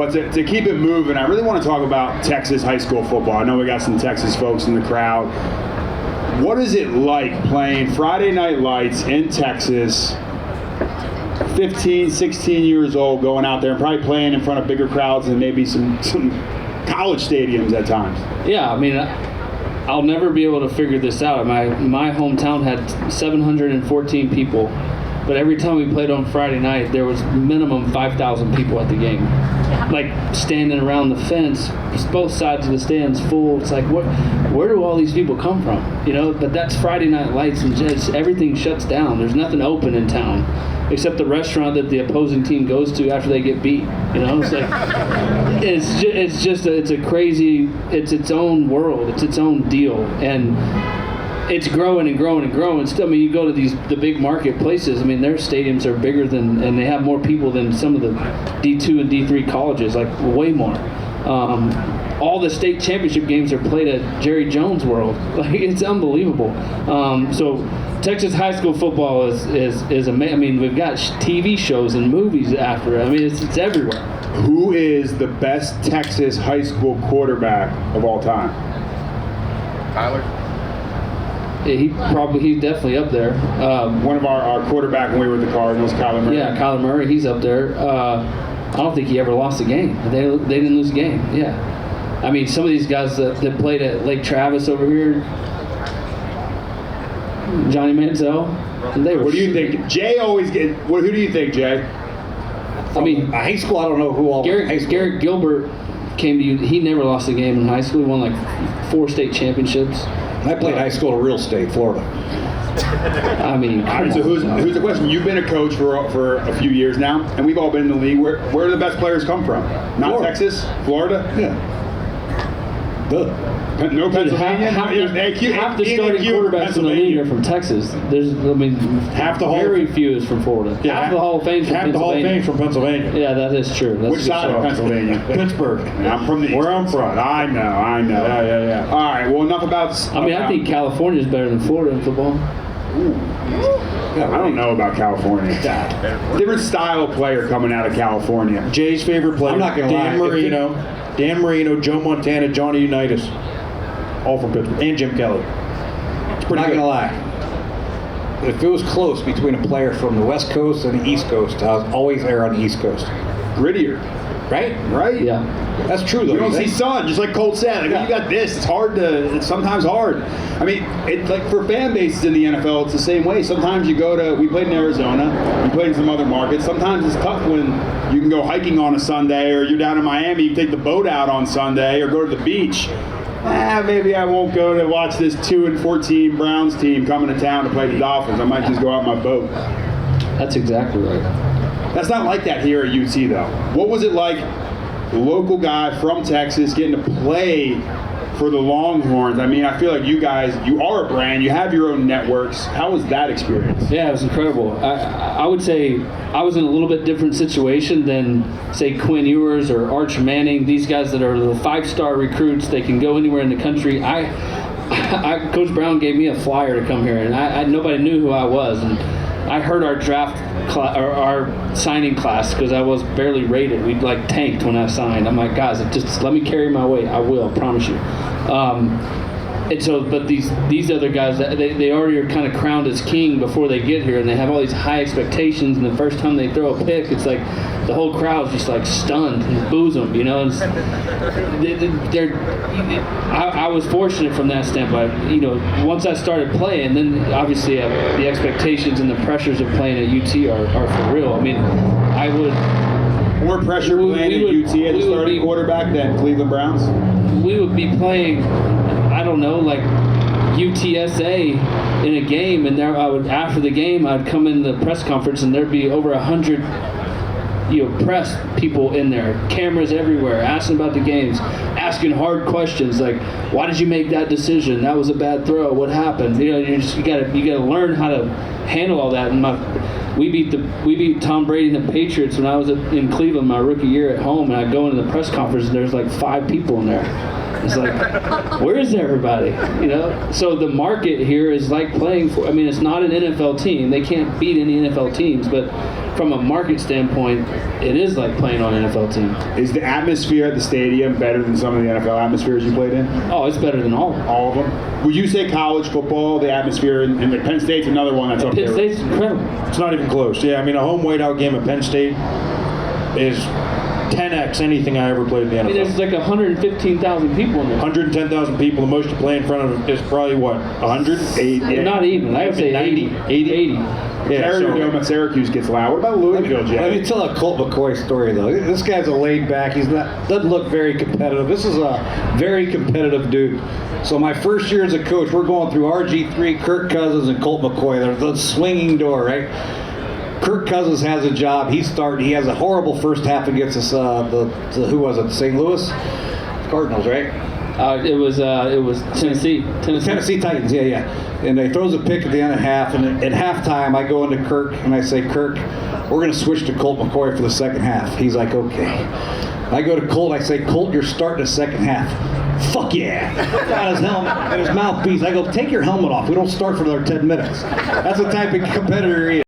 But to keep it moving, I really want to talk about Texas high school football. I know we got some Texas folks in the crowd. What is it like playing Friday Night Lights in Texas, 15, 16 years old, going out there and probably playing in front of bigger crowds than maybe some college stadiums at times? Yeah, I mean, I'll never be able to figure this out. My hometown had 714 people, but every time we played on Friday night, there was minimum 5,000 people at the game. Like standing around the fence, both sides of the stands full. It's like, where do all these people come from? You know, but that's Friday Night Lights, and just everything shuts down. There's nothing open in town except the restaurant that the opposing team goes to after they get beat. You know, it's like it's a crazy. It's its own world. It's its own deal, and it's growing and growing and growing. Still, I mean, you go to the big market places. I mean, their stadiums are bigger than, and they have more people than some of the D2 and D3 colleges, like way more. All the state championship games are played at Jerry Jones World. Like, it's unbelievable. So Texas high school football is amazing. I mean, we've got TV shows and movies after it. I mean, it's everywhere. Who is the best Texas high school quarterback of all time? Tyler? He's definitely up there. One of our quarterback when we were with the Cardinals, Kyler Murray. Yeah, Kyler Murray, he's up there. I don't think he ever lost a game. They didn't lose a game. Yeah. I mean, some of these guys that played at Lake Travis over here, Johnny Manziel, they were. What do you think? Jay always get. Who do you think, Jay? I mean, high school, I don't know who all. Garrett Gilbert came to you. He never lost a game in high school. He won like 4 state championships. I played high school at Real State, Florida. I mean, all right, so who's the question? You've been a coach for a few years now, and we've all been in the league. Where do the best players come from? Not Florida. Texas, Florida. Yeah. No Pennsylvania. Half the starting quarterbacks in the league are from Texas. Half the very few is from Florida. Yeah, half the Hall of Fame's from Pennsylvania. Half the Hall of Fame's from Pennsylvania. Yeah, that is true. That's Which side of Pennsylvania? Pittsburgh. I'm from the where I'm from. I know. Yeah. All right. Well, enough about. I think California's better than Florida in football. I don't know about California. Different style of player coming out of California. Jay's favorite player. I'm not gonna lie. Dan Marino, Joe Montana, Johnny Unitas, all from Pittsburgh, and Jim Kelly. It's pretty good. Not gonna lie. If it was close between a player from the West Coast and the East Coast, I would always err on the East Coast. Grittier. Right? Yeah. That's true, though. You don't see sun, just like Colt said. Like, when you got this, it's sometimes hard. I mean, it's like for fan bases in the NFL, it's the same way. Sometimes we played in Arizona, we played in some other markets. Sometimes it's tough when you can go hiking on a Sunday, or you're down in Miami, you take the boat out on Sunday, or go to the beach. Maybe I won't go to watch this 2-14 Browns team coming to town to play the Dolphins. I might just go out my boat. That's exactly right. That's not like that here at UT, though. What was it like, local guy from Texas, getting to play for the Longhorns? I mean, I feel like you are a brand. You have your own networks. How was that experience? Yeah, it was incredible. I would say I was in a little bit different situation than, say, Quinn Ewers or Arch Manning. These guys that are the 5-star recruits, they can go anywhere in the country. Coach Brown gave me a flyer to come here, and nobody knew who I was. And I heard our draft our signing class, because I was barely rated. We'd like tanked when I signed. I'm like, guys, just let me carry my weight. I will, promise you. And so, but these other guys, they already are kind of crowned as king before they get here, and they have all these high expectations. And the first time they throw a pick, it's like the whole crowd's just like stunned and boos them, you know. I was fortunate from that standpoint. You know, once I started playing, then obviously the expectations and the pressures of playing at UT are for real. I mean, I would. More pressure playing at UT as a starting quarterback than Cleveland Browns? We would be playing, I don't know, like UTSA in a game, and after the game I'd come in the press conference and there'd be over 100 press people in there, cameras everywhere, asking about the games, asking hard questions like, why did you make that decision? That was a bad throw. What happened? You gotta learn how to handle all that. And we beat Tom Brady and the Patriots when I was in Cleveland my rookie year at home, and I go into the press conference and there's like 5 people in there. It's like, where is everybody? You know? So the market here is like playing for, I mean, it's not an NFL team. They can't beat any NFL teams, but from a market standpoint, it is like playing on an NFL team. Is the atmosphere at the stadium better than some of the NFL atmospheres you played in? Oh, it's better than all. All of them? Would you say college football, the atmosphere, and like Penn State's another one that's up Penn there? State's incredible. It's not even close. Yeah, I mean, a home whiteout game at Penn State is 10x anything I ever played in the I mean, NFL. there's like 115,000 people in there. 110,000 people. The most you play in front of is probably what? 100? Not even. I would say 80. 80. Yeah, Carrier Dome at Syracuse gets loud. What about Louisville, Jay? Let me tell a Colt McCoy story though. This guy's a laid back. He's not doesn't look very competitive. This is a very competitive dude. So my first year as a coach, we're going through RG3, Kirk Cousins, and Colt McCoy. They're the swinging door, right? Kirk Cousins has a job. He has a horrible first half against us. Who was it? St. Louis Cardinals, right? It was Tennessee. Tennessee Titans, yeah. And they throws a pick at the end of half, and at halftime I go into Kirk and I say, Kirk, we're going to switch to Colt McCoy for the second half. He's like, okay. I go to Colt, I say, Colt, you're starting the second half. Fuck yeah. Got his helmet and his mouthpiece. I go, take your helmet off. We don't start for another 10 minutes. That's the type of competitor he